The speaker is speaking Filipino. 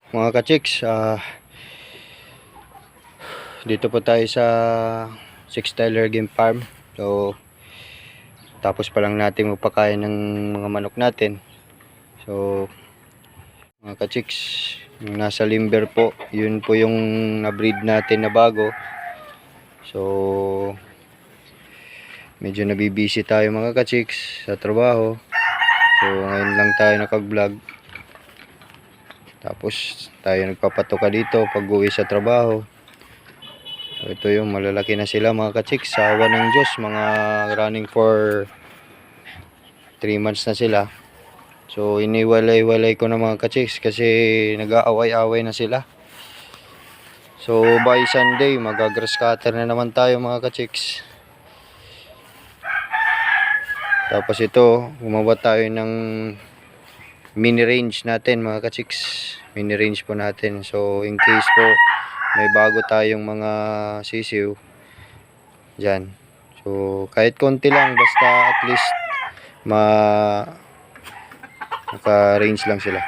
Mga ka-chicks, dito po tayo sa Six Tyler Game Farm. So tapos pa lang natin magpakain ng mga manok natin. So mga ka-chicks, yung nasa limber po, yun po yung na-breed natin na bago. So medyo nabibisi tayo mga ka-chicks sa trabaho. So ngayon lang tayo nakag-vlog. Tapos tayo nagpapatoka dito pag uwi sa trabaho. So ito yung malalaki na sila mga ka-chicks, sa awa ng Diyos. Mga running for 3 months na sila. So iniwalay-walay ko na mga ka-chicks kasi nag-aaway-away na sila. So by Sunday mag-grass cutter na naman tayo mga ka-chicks. Tapos ito, gumawa tayo ng mini range natin mga ka-chicks. Mini range po natin. So in case po may bago tayong mga sisiw dyan. So kahit konti lang, basta at least naka range lang sila.